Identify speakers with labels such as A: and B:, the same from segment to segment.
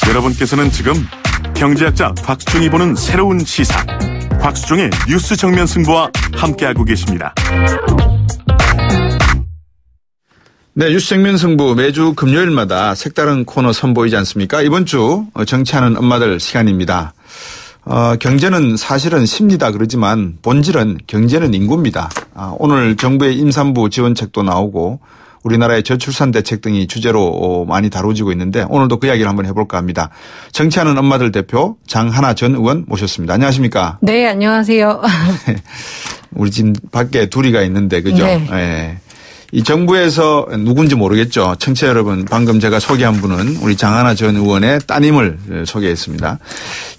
A: 여러분께서는 지금 경제학자 곽수종이 보는 새로운 시사, 곽수종의 뉴스 정면 승부와 함께하고 계십니다.
B: 네, 뉴스 정면 승부 매주 금요일마다 색다른 코너 선보이지 않습니까? 이번 주 정치하는 엄마들 시간입니다. 경제는 사실은 심리다 그러지만 본질은 경제는 인구입니다. 오늘 정부의 임산부 지원책도 나오고 우리나라의 저출산 대책 등이 주제로 많이 다뤄지고 있는데 오늘도 그 이야기를 한번 해볼까 합니다. 정치하는 엄마들 대표 장하나 전 의원 모셨습니다. 안녕하십니까?
C: 네, 안녕하세요.
B: 우리 지금 밖에 둘이가 있는데 그죠?
C: 네.
B: 네. 이 정부에서 누군지 모르겠죠. 청취자 여러분, 방금 제가 소개한 분은 우리 장하나 전 의원의 따님을 소개했습니다.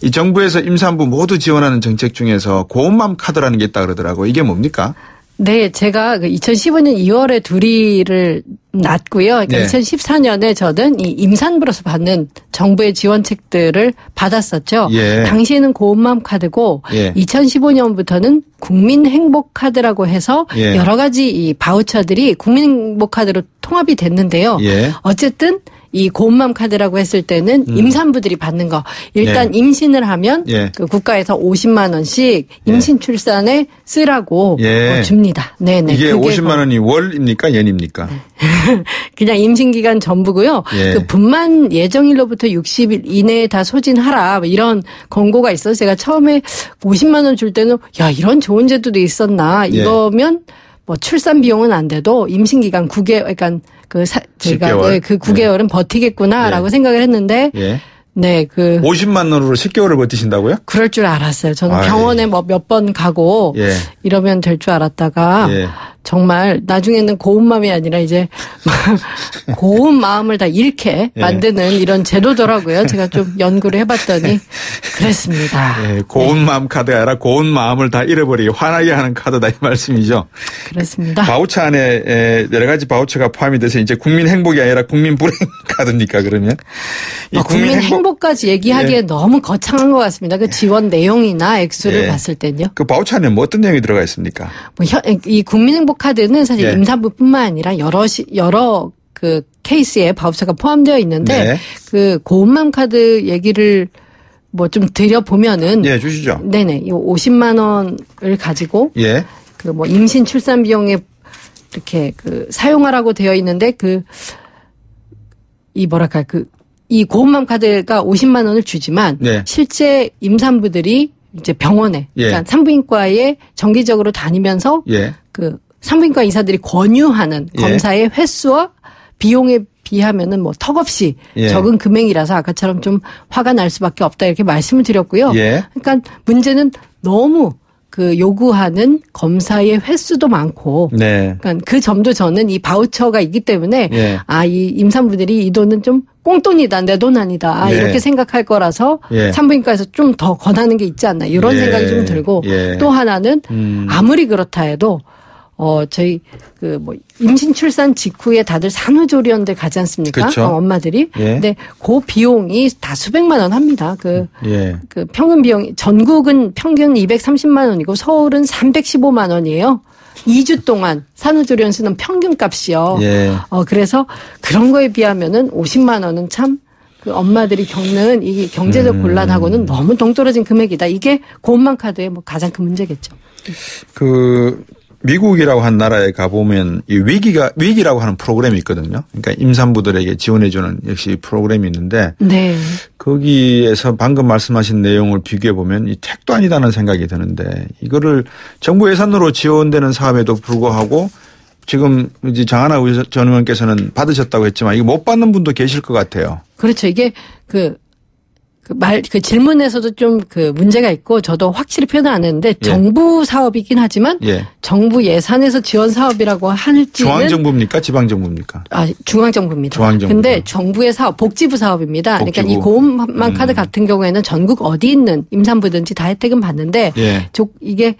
B: 이 정부에서 임산부 모두 지원하는 정책 중에서 고운맘 카드라는 게 있다 그러더라고요. 이게 뭡니까?
C: 네, 제가 2015년 2월에 둘이를 낳았고요. 그러니까
B: 네.
C: 2014년에 저는 이 임산부로서 받는 정부의 지원책들을 받았었죠.
B: 예.
C: 당시에는 고운맘 카드고
B: 예.
C: 2015년부터는 국민행복카드라고 해서
B: 예.
C: 여러 가지 이 바우처들이 국민행복카드로 통합이 됐는데요.
B: 예.
C: 어쨌든 이 고운맘 카드라고 했을 때는 임산부들이 받는 거. 일단
B: 예.
C: 임신을 하면
B: 예.
C: 그 국가에서 50만 원씩 임신 출산에 쓰라고
B: 예.
C: 줍니다. 네네.
B: 이게
C: 그게
B: 50만 원이 월입니까? 연입니까?
C: 그냥 임신 기간 전부고요.
B: 예.
C: 그 분만 예정일로부터 60일 이내에 다 소진하라 뭐 이런 권고가 있어서 제가 처음에 50만 원 줄 때는 야 이런 좋은 제도도 있었나 이거면 뭐 출산 비용은 안 돼도 임신 기간 9개월 그러니까 제가
B: 10개월.
C: 그 9개월은 버티겠구나라고 생각을 했는데
B: 예.
C: 네,
B: 50만 원으로 10개월을 버티신다고요?
C: 그럴 줄 알았어요. 저는
B: 아이.
C: 병원에 뭐 몇 번 가고
B: 예.
C: 이러면 될 줄 알았다가
B: 예.
C: 정말 나중에는 고운 마음이 아니라 이제 고운 마음을 다 잃게
B: 예.
C: 만드는 이런 제도더라고요. 제가 좀 연구를 해봤더니 그랬습니다.
B: 예, 고운 마음 카드가 아니라 고운 마음을 다 잃어버리게 화나게 하는 카드다 이 말씀이죠.
C: 그렇습니다.
B: 바우처 안에 여러 가지 바우처가 포함이 돼서 이제 국민 행복이 아니라 국민 불행 카드입니까 그러면? 이
C: 국민 행복까지 얘기하기에
B: 예.
C: 너무 거창한 것 같습니다. 그 지원 내용이나 액수를
B: 예.
C: 봤을 때는요.
B: 그 바우처 안에 뭐 어떤 내용이 들어가 있습니까?
C: 이 국민 행복 카드는 사실
B: 예.
C: 임산부뿐만 아니라 여러 그 케이스에 바우처가 포함되어 있는데
B: 네.
C: 그 고운맘 카드 얘기를 뭐 좀 드려보면은
B: 예, 주시죠.
C: 네네. 이 50만 원을 가지고
B: 예.
C: 그 뭐 임신 출산 비용에 이렇게 그 사용하라고 되어 있는데 이 고운맘 카드가 50만 원을 주지만
B: 네.
C: 실제 임산부들이 이제 병원에
B: 예.
C: 그러니까 산부인과에 정기적으로 다니면서
B: 예.
C: 그 산부인과 의사들이 권유하는
B: 예.
C: 검사의 횟수와 비용에 비하면은 뭐 턱없이
B: 예.
C: 적은 금액이라서 아까처럼 좀 화가 날 수밖에 없다 이렇게 말씀을 드렸고요.
B: 예.
C: 그러니까 문제는 너무 그 요구하는 검사의 횟수도 많고,
B: 네.
C: 그러니까 그 점도 저는 이 바우처가 있기 때문에
B: 예.
C: 이 임산부들이 이 돈은 좀 꽁돈이다, 내 돈 아니다
B: 네.
C: 이렇게 생각할 거라서
B: 예.
C: 산부인과에서 좀 더 권하는 게 있지 않나 이런
B: 예.
C: 생각이 좀 들고
B: 예.
C: 또 하나는 아무리 그렇다 해도 저희 임신 출산 직후에 다들 산후조리원들 가지 않습니까?
B: 그렇죠.
C: 엄마들이.
B: 예.
C: 근데 그 비용이 다 수백만 원 합니다. 그
B: 예.
C: 평균 비용이 전국은 평균 230만 원이고 서울은 315만 원이에요. 2주 동안 산후조리원 쓰는 평균 값이요.
B: 예.
C: 그래서 그런 거에 비하면은 50만 원은 참 그 엄마들이 겪는 이 경제적 곤란하고는 너무 동떨어진 금액이다. 이게 고운맘 카드의 뭐 가장 큰 문제겠죠.
B: 미국이라고 한 나라에 가보면 이 위기라고 하는 프로그램이 있거든요. 그러니까 임산부들에게 지원해주는 역시 프로그램이 있는데
C: 네.
B: 거기에서 방금 말씀하신 내용을 비교해보면 이 택도 아니다는 생각이 드는데 이거를 정부 예산으로 지원되는 사업에도 불구하고 지금 이제 장하나 전 의원께서는 받으셨다고 했지만 이거 못 받는 분도 계실 것 같아요.
C: 그렇죠. 이게 그 질문에서도 좀 문제가 있고 저도 확실히 표현 안 했는데 정부 사업이긴 하지만 정부 예산에서 지원 사업이라고 할지는
B: 중앙정부입니까? 지방정부입니까?
C: 중앙정부입니다.
B: 중앙정부.
C: 근데 정부의 사업, 복지부 사업입니다.
B: 복지부.
C: 그러니까 이 고운맘 카드 같은 경우에는 전국 어디 있는 임산부든지 다 혜택은 받는데 이게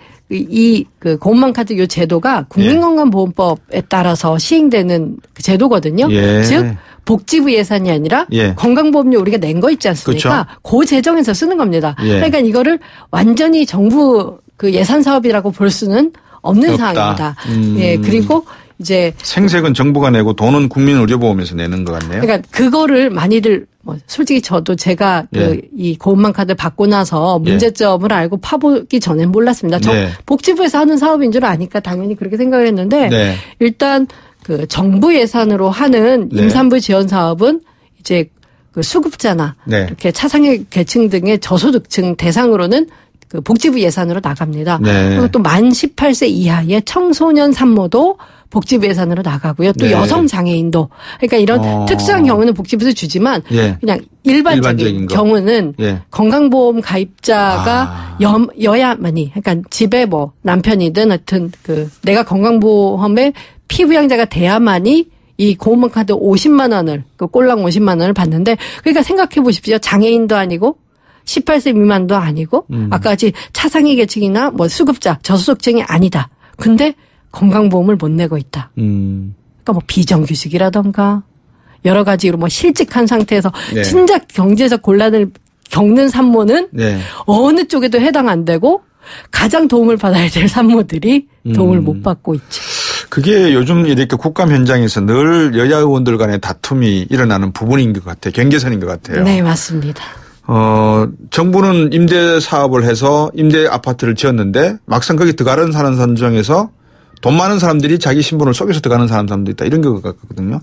C: 고운맘 카드 요 제도가 국민건강보험법에 따라서 시행되는 그 제도거든요. 즉 복지부 예산이 아니라 건강보험료 우리가 낸 거 있지 않습니까?
B: 그렇죠.
C: 그 재정에서 쓰는 겁니다. 그러니까 이거를 완전히 정부 예산 사업이라고 볼 수는 없는
B: 없다.
C: 상황입니다. 그리고 이제
B: 생색은 정부가 내고 돈은 국민의료보험에서 내는 것 같네요.
C: 그러니까 그거를 많이들 뭐 솔직히 저도 제가
B: 예.
C: 이 고운망 카드 받고 나서 문제점을 알고 파보기 전엔 몰랐습니다. 저 복지부에서 하는 사업인 줄 아니까 당연히 그렇게 생각을 했는데
B: 네.
C: 일단 그 정부 예산으로 하는 임산부 지원 사업은 이제 그 수급자나
B: 네.
C: 이렇게 차상위 계층 등의 저소득층 대상으로는 그 복지부 예산으로 나갑니다.
B: 네.
C: 그리고 또 만 18세 이하의 청소년 산모도 복지부 예산으로 나가고요. 또
B: 네.
C: 여성 장애인도 그러니까 이런 특수한 경우는 복지부에서 주지만
B: 예.
C: 그냥 일반적인 경우는
B: 예.
C: 건강보험 가입자가 여야만이 그러니까 집에 뭐 남편이든 하여튼 그 내가 건강보험의 피부양자가 돼야만이 이 고운망 카드 50만 원을 그 꼴랑 50만 원을 받는데 그러니까 생각해 보십시오. 장애인도 아니고 18세 미만도 아니고 아까 같이 차상위 계층이나 뭐 수급자 저소득층이 아니다. 근데 건강보험을 못 내고 있다. 그러니까 뭐 비정규직이라던가 여러 가지로 뭐 실직한 상태에서
B: 네.
C: 진작 경제적 곤란을 겪는 산모는
B: 네.
C: 어느 쪽에도 해당 안 되고 가장 도움을 받아야 될 산모들이 도움을 못 받고 있죠.
B: 그게 요즘 이렇게 국감 현장에서 늘 여야 의원들 간의 다툼이 일어나는 부분인 것 같아요. 경계선인 것 같아요.
C: 네, 맞습니다.
B: 정부는 임대 사업을 해서 임대 아파트를 지었는데 막상 거기 들어가는 사는 사람 중에서 돈 많은 사람들이 자기 신분을 속여서 들어가는 사람도 있다. 이런 것 같거든요.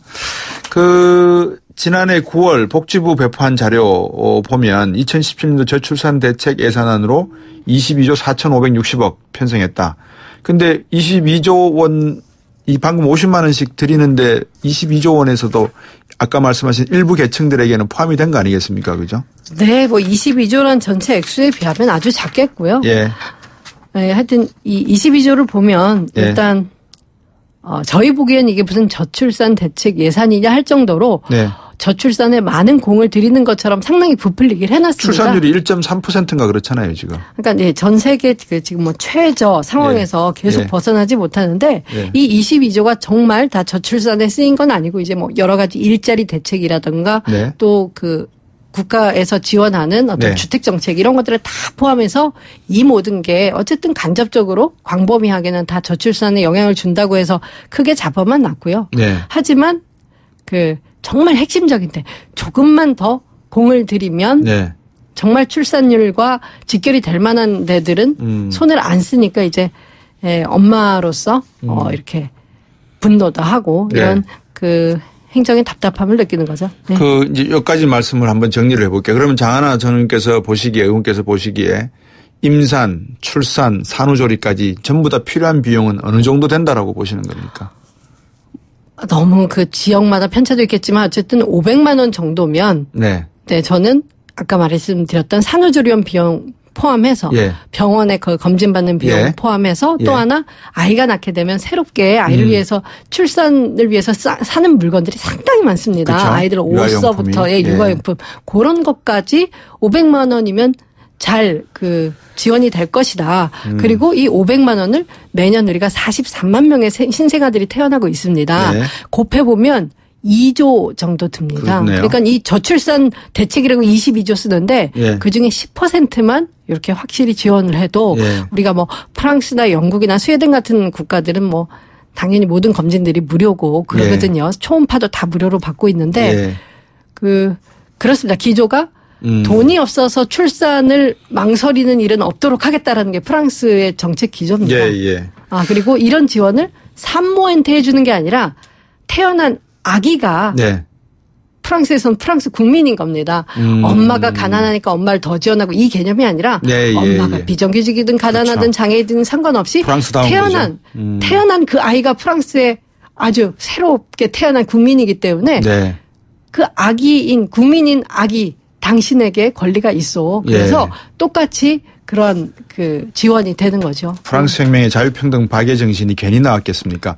B: 지난해 9월 복지부 배포한 자료 보면 2017년도 저출산 대책 예산안으로 22조 4,560억 편성했다. 근데 22조 원, 이 방금 50만 원씩 드리는데 22조 원에서도 아까 말씀하신 일부 계층들에게는 포함이 된 거 아니겠습니까? 그죠?
C: 네, 뭐 22조란 전체 액수에 비하면 아주 작겠고요.
B: 예.
C: 네, 하여튼 이 22조를 보면 일단 저희 보기엔 이게 무슨 저출산 대책 예산이냐 할 정도로
B: 네.
C: 저출산에 많은 공을 들이는 것처럼 상당히 부풀리기를 해놨습니다.
B: 출산율이 1.3%인가 그렇잖아요, 지금.
C: 그러니까 전 세계 지금 뭐 최저 상황에서 계속 벗어나지 못하는데 이 22조가 정말 다 저출산에 쓰인 건 아니고 이제 뭐 여러 가지 일자리 대책이라든가 또 그 국가에서 지원하는 어떤 주택 정책 이런 것들을 다 포함해서 이 모든 게 어쨌든 간접적으로 광범위하게는 다 저출산에 영향을 준다고 해서 크게 잡아만 놨고요. 하지만 정말 핵심적인데 조금만 더 공을 들이면 정말 출산율과 직결이 될 만한 데들은 손을 안 쓰니까 이제 엄마로서 이렇게 분노도 하고 이런 행정의 답답함을 느끼는 거죠. 네.
B: 이제 여기까지 말씀을 한번 정리를 해볼게요. 그러면 장하나 의원께서 보시기에 임산, 출산, 산후조리까지 전부 다 필요한 비용은 어느 정도 된다라고 보시는 겁니까?
C: 너무 지역마다 편차도 있겠지만 어쨌든 500만 원 정도면 저는 아까 말씀드렸던 산후조리원 비용 포함해서 병원에 검진받는 비용 포함해서 또 하나 아이가 낳게 되면 새롭게 아이를 위해서 출산을 위해서 사는 물건들이 상당히 많습니다. 그쵸? 아이들 옷서부터 육아용품 그런 것까지 500만 원이면 잘 지원이 될 것이다. 그리고 이 500만 원을 매년 우리가 43만 명의 신생아들이 태어나고 있습니다. 곱해보면 2조 정도 듭니다.
B: 그렇네요.
C: 그러니까 이 저출산 대책이라고 22조 쓰는데 그중에 10%만 이렇게 확실히 지원을 해도 우리가 뭐 프랑스나 영국이나 스웨덴 같은 국가들은 뭐 당연히 모든 검진들이 무료고 그러거든요. 초음파도 다 무료로 받고 있는데 그렇습니다. 기조가 돈이 없어서 출산을 망설이는 일은 없도록 하겠다라는 게 프랑스의 정책 기조입니다. 그리고 이런 지원을 산모한테 해주는 게 아니라 태어난 아기가 프랑스에서는 프랑스 국민인 겁니다. 엄마가 가난하니까 엄마를 더 지원하고 이 개념이 아니라 엄마가 비정규직이든 가난하든 장애이든 상관없이 태어난 그 아이가 프랑스에 아주 새롭게 태어난 국민이기 때문에 그 국민인 아기 당신에게 권리가 있어. 그래서 똑같이 그런 지원이 되는 거죠.
B: 프랑스 혁명의 자유평등 박애 정신이 괜히 나왔겠습니까?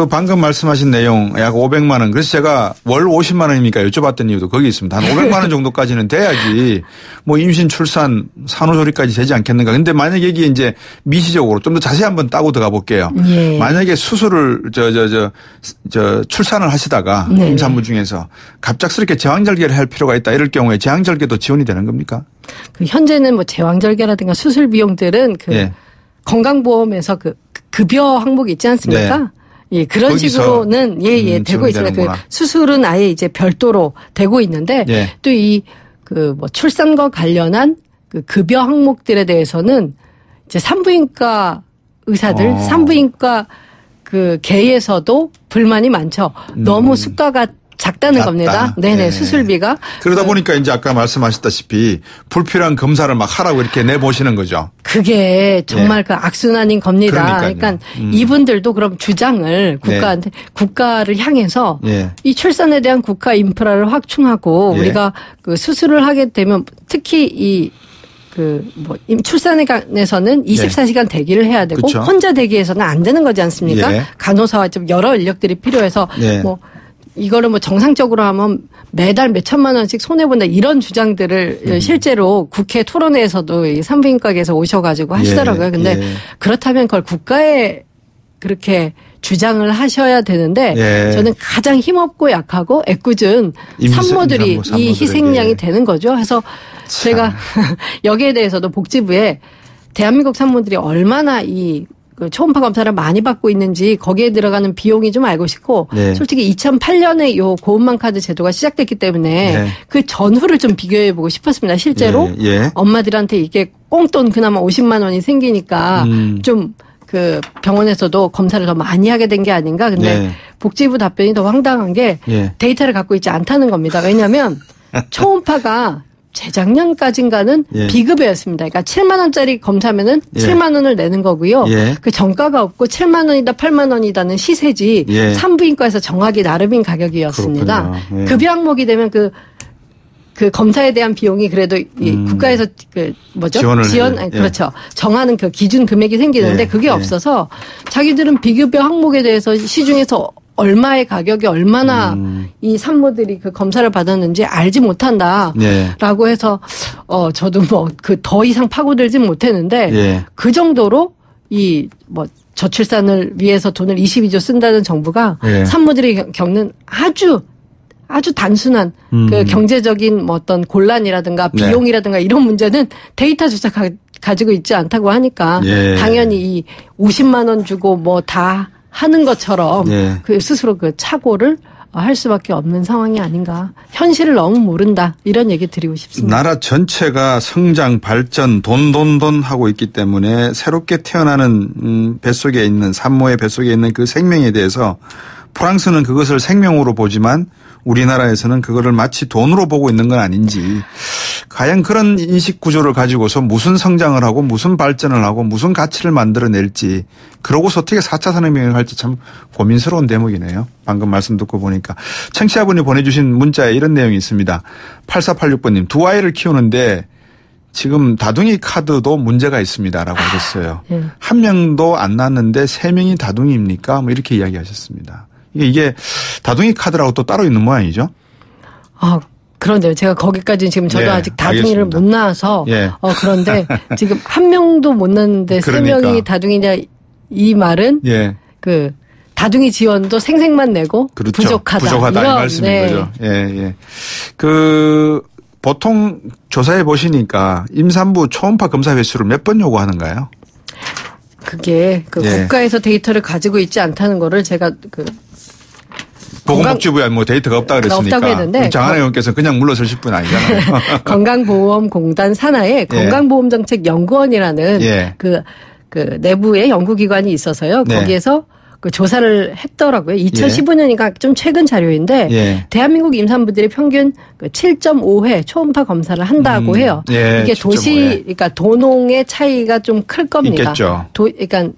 B: 방금 말씀하신 내용 약 500만 원. 그래서 제가 월 50만 원입니까 여쭤봤던 이유도 거기 있습니다. 한 500만 원 정도까지는 돼야지 뭐 임신, 출산, 산후조리까지 되지 않겠는가. 근데 만약에 여기 이제 미시적으로 좀 더 자세히 한번 따고 들어가 볼게요. 만약에 수술을 출산을 하시다가 임산부 중에서 갑작스럽게 제왕절개를 할 필요가 있다. 이럴 경우에 제왕절개도 지원이 되는 겁니까?
C: 현재는 뭐 제왕절개라든가 수술 비용들은 건강보험에서 급여 항목이 있지 않습니까? 예, 그런 식으로는 되고 있습니다. 그 수술은 아예 이제 별도로 되고 있는데
B: 예.
C: 또 이 그 뭐 출산과 관련한 그 급여 항목들에 대해서는 이제 산부인과 의사들, 산부인과 그 계에서도 불만이 많죠. 너무 수가가 작다는 겁니다. 네네, 네. 수술비가.
B: 그러다 보니까 이제 아까 말씀하셨다시피 불필요한 검사를 막 하라고 이렇게 내보시는 거죠.
C: 그게 정말 그 악순환인 겁니다. 그러니까 이분들도 그럼 주장을 국가한테, 국가를 향해서 이 출산에 대한 국가 인프라를 확충하고 우리가 그 수술을 하게 되면 특히 이 출산에 관해서는 24시간 대기를 해야 되고 그렇죠. 혼자 대기해서는 안 되는 거지 않습니까? 간호사와 좀 여러 인력들이 필요해서 이거를 뭐 정상적으로 하면 매달 몇 천만 원씩 손해본다 이런 주장들을 실제로 국회 토론회에서도 산부인과에서 오셔가지고 하시더라고요. 근데 그렇다면 그걸 국가에 그렇게 주장을 하셔야 되는데 저는 가장 힘없고 약하고 애꿎은 산모들이 이 희생양이 되는 거죠. 그래서 제가 여기에 대해서도 복지부에 대한민국 산모들이 얼마나 이 초음파 검사를 많이 받고 있는지 거기에 들어가는 비용이 좀 알고 싶고 솔직히 2008년에 요 고음만 카드 제도가 시작됐기 때문에 그 전후를 좀 비교해 보고 싶었습니다. 실제로 엄마들한테 이게 꽁돈 그나마 50만 원이 생기니까 좀 그 병원에서도 검사를 더 많이 하게 된 게 아닌가. 근데 복지부 답변이 더 황당한 게 데이터를 갖고 있지 않다는 겁니다. 왜냐하면 초음파가 재작년까지인가는 비급여였습니다. 그러니까 7만 원짜리 검사면은 7만 원을 내는 거고요. 그 정가가 없고 7만 원이다 8만 원이다는 시세지 산부인과에서 정하기 나름인 가격이었습니다. 급여 항목이 되면 그 검사에 대한 비용이 그래도 이 국가에서 그렇죠. 정하는 그 기준 금액이 생기는데 그게 없어서 자기들은 비급여 항목에 대해서 시중에서 얼마의 가격이 얼마나 이 산모들이 그 검사를 받았는지 알지 못한다라고 해서 저도 뭐 그 더 이상 파고들진 못했는데 그 정도로 이 뭐 저출산을 위해서 돈을 22조 쓴다는 정부가 산모들이 겪는 아주 단순한 그 경제적인 뭐 어떤 곤란이라든가 비용이라든가 이런 문제는 데이터조차 가지고 있지 않다고 하니까 당연히 이 50만 원 주고 뭐 다 하는 것처럼 그 스스로 그 착오를 할 수밖에 없는 상황이 아닌가. 현실을 너무 모른다. 이런 얘기 드리고 싶습니다.
B: 나라 전체가 성장, 발전, 돈 하고 있기 때문에 새롭게 태어나는 뱃속에 있는 산모의 뱃속에 있는 그 생명에 대해서 프랑스는 그것을 생명으로 보지만 우리나라에서는 그거를 마치 돈으로 보고 있는 건 아닌지 과연 그런 인식 구조를 가지고서 무슨 성장을 하고 무슨 발전을 하고 무슨 가치를 만들어낼지 그러고서 어떻게 4차 산업혁명을 할지 참 고민스러운 대목이네요. 방금 말씀 듣고 보니까. 청취자분이 보내주신 문자에 이런 내용이 있습니다. 8486번님 두 아이를 키우는데 지금 다둥이 카드도 문제가 있습니다라고 하셨어요. 한 명도 안 낳았는데 3명이 다둥이입니까? 뭐 이렇게 이야기하셨습니다. 이게 다둥이 카드라고 또 따로 있는 모양이죠?
C: 그런데요. 제가 거기까지는 지금 저도 아직 다둥이를 못 낳아서 그런데 지금 한 명도 못 낳는데 그러니까. 3명이 다둥이냐 이 말은 그 다둥이 지원도 생색만 내고 그렇죠. 부족하다 이
B: 말씀인 거죠. 그 보통 조사해 보시니까 임산부 초음파 검사 횟수를 몇 번 요구하는가요?
C: 그게 국가에서 데이터를 가지고 있지 않다는 거를 제가
B: 보건복지부에 뭐 데이터가 없다 그랬으니까.
C: 없다고 했는데.
B: 장하나 의원께서 그냥 물러서실 분 아니잖아요.
C: 건강보험공단 산하에 건강보험정책연구원이라는 그 내부의 연구기관이 있어서요. 거기에서 그 조사를 했더라고요. 2015년이니까 좀 최근 자료인데 대한민국 임산부들이 평균 7.5회 초음파 검사를 한다고 해요. 이게 7.5회. 도시 그러니까 도농의 차이가 좀 클 겁니다.
B: 있겠죠.
C: 그러니까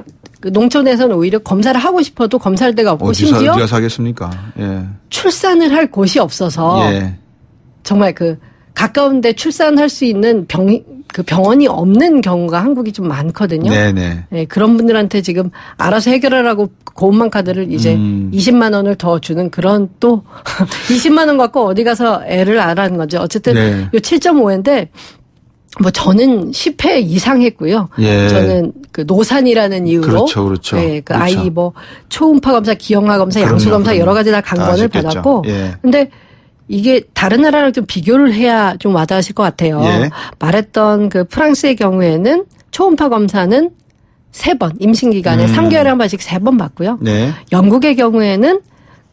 C: 농촌에서는 오히려 검사를 하고 싶어도 검사할 데가 없고 심지어
B: 어디서 하겠습니까?
C: 출산을 할 곳이 없어서 정말 그 가까운데 출산할 수 있는 병원이 없는 경우가 한국이 좀 많거든요. 그런 분들한테 지금 알아서 해결하라고 고음만 카드를 이제 20만 원을 더 주는 그런 또 20만 원 갖고 어디 가서 애를 알아는 거죠. 어쨌든 요 7.5회인데 뭐 저는 10회 이상 했고요. 저는 그 노산이라는 이유로
B: 그렇죠.
C: 그 아이 뭐 초음파 검사, 기형아 검사, 양수 검사 여러 가지 다 강권을 받았고 근데 이게 다른 나라랑 좀 비교를 해야 좀 와닿으실 것 같아요. 말했던 그 프랑스의 경우에는 초음파 검사는 3번, 임신 기간에 3개월에 한 번씩 3번 받고요.
B: 네.
C: 영국의 경우에는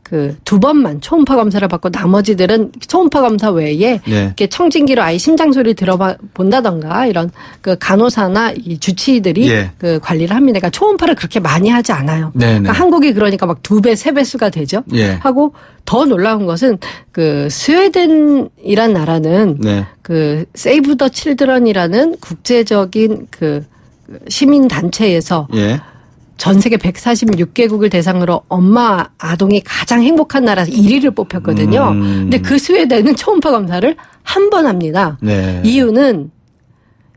C: 그 2번만 초음파 검사를 받고 나머지들은 초음파 검사 외에
B: 네.
C: 이렇게 청진기로 아이 심장 소리 들어본다던가 이런 그 간호사나 이 주치의들이
B: 예.
C: 그 관리를 합니다. 그러니까 초음파를 그렇게 많이 하지 않아요. 그러니까 한국이 그러니까 막 2배, 3배 수가 되죠.
B: 예.
C: 하고 더 놀라운 것은 그 스웨덴이란 나라는
B: 네.
C: 그 세이브 더 칠드런이라는 국제적인 그 시민 단체에서
B: 예.
C: 전 세계 146개국을 대상으로 엄마 아동이 가장 행복한 나라에서 1위를 뽑혔거든요. 근데 그 스웨덴은 초음파 검사를 한 번 합니다.
B: 네.
C: 이유는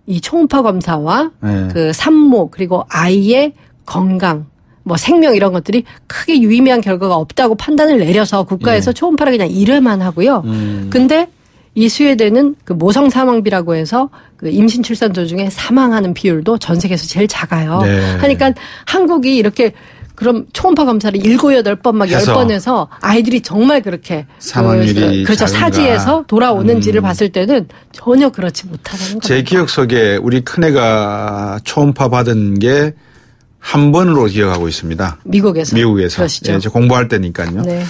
C: 이 초음파 검사와
B: 네.
C: 그 산모 그리고 아이의 건강 뭐 생명 이런 것들이 크게 유의미한 결과가 없다고 판단을 내려서 국가에서
B: 예.
C: 초음파를 그냥 1회만 하고요. 근데 이 스웨덴은 그 모성 사망비라고 해서 그 임신 출산 도중에 사망하는 비율도 전 세계에서 제일 작아요.
B: 네.
C: 하니까 한국이 이렇게 그럼 초음파 검사를 7, 8번 막 10번 해서 아이들이 정말 그렇게
B: 사망률이
C: 그렇죠. 사지에서 돌아오는지를 봤을 때는 전혀 그렇지 못하다는 겁니다.
B: 제 기억 속에 우리 큰애가 초음파 받은 게 한 번으로 기억하고 있습니다.
C: 미국에서.
B: 그러시죠. 예, 저 공부할 때니까요.
C: 네.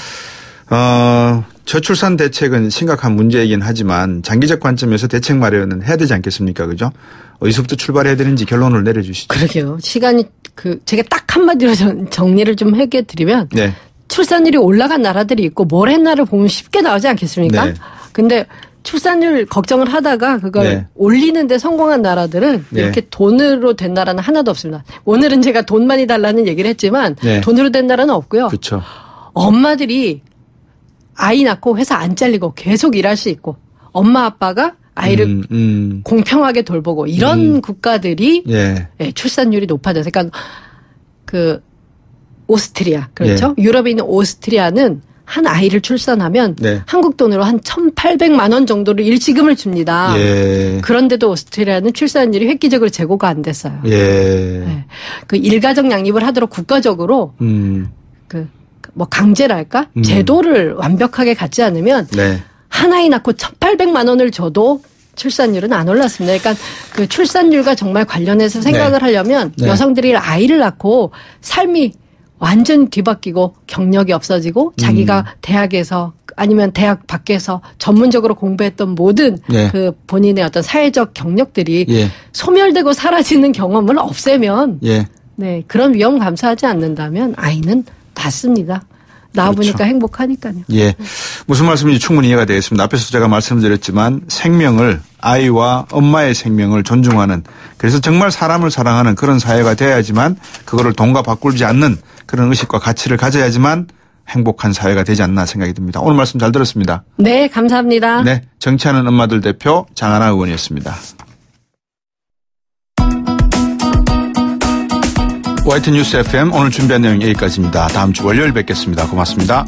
B: 저출산 대책은 심각한 문제이긴 하지만 장기적 관점에서 대책 마련은 해야 되지 않겠습니까? 그죠? 어디서부터 출발해야 되는지 결론을 내려주시죠.
C: 그러게요. 시간이 제가 딱 한마디로 정리를 좀 해드리면
B: 네.
C: 출산율이 올라간 나라들이 있고 뭘 했나를 보면 쉽게 나오지 않겠습니까?
B: 네.
C: 근데 출산율 걱정을 하다가 그걸
B: 네.
C: 올리는데 성공한 나라들은
B: 네.
C: 이렇게 돈으로 된 나라는 하나도 없습니다. 오늘은 제가 돈 많이 달라는 얘기를 했지만
B: 네.
C: 돈으로 된 나라는 없고요.
B: 그렇죠.
C: 엄마들이 아이 낳고 회사 안 잘리고 계속 일할 수 있고 엄마 아빠가 아이를 공평하게 돌보고 이런 국가들이
B: 예.
C: 예, 출산율이 높아져서 그러니까 그 오스트리아 그렇죠? 유럽에 있는 오스트리아는 한 아이를 출산하면
B: 네.
C: 한국 돈으로 한 1,800만 원 정도를 일시금을 줍니다.
B: 예.
C: 그런데도 오스트리아는 출산율이 획기적으로 제고가 안 됐어요.
B: 예.
C: 네. 그 일가정 양립을 하도록 국가적으로 뭐 강제랄까? 제도를 완벽하게 갖지 않으면
B: 네.
C: 한 아이 낳고 1,800만 원을 줘도 출산율은 안 올랐습니다. 그러니까 그 출산율과 정말 관련해서 생각을
B: 네.
C: 하려면
B: 네.
C: 여성들이 아이를 낳고 삶이 완전 뒤바뀌고 경력이 없어지고 자기가 대학에서 아니면 대학 밖에서 전문적으로 공부했던 모든
B: 네.
C: 그 본인의 어떤 사회적 경력들이
B: 예.
C: 소멸되고 사라지는 경험을 없애면
B: 예.
C: 네, 그런 위험 감수하지 않는다면 아이는 낫습니다. 낳아보니까
B: 그렇죠.
C: 행복하니까요.
B: 예. 무슨 말씀인지 충분히 이해가 되겠습니다. 앞에서 제가 말씀드렸지만 생명을 아이와 엄마의 생명을 존중하는 그래서 정말 사람을 사랑하는 그런 사회가 되어야지만 그거를 돈과 바꾸지 않는 그런 의식과 가치를 가져야지만 행복한 사회가 되지 않나 생각이 듭니다. 오늘 말씀 잘 들었습니다.
C: 네, 감사합니다.
B: 네. 정치하는 엄마들 대표 장하나 의원이었습니다. YTN뉴스 FM 오늘 준비한 내용 여기까지입니다. 다음 주 월요일 뵙겠습니다. 고맙습니다.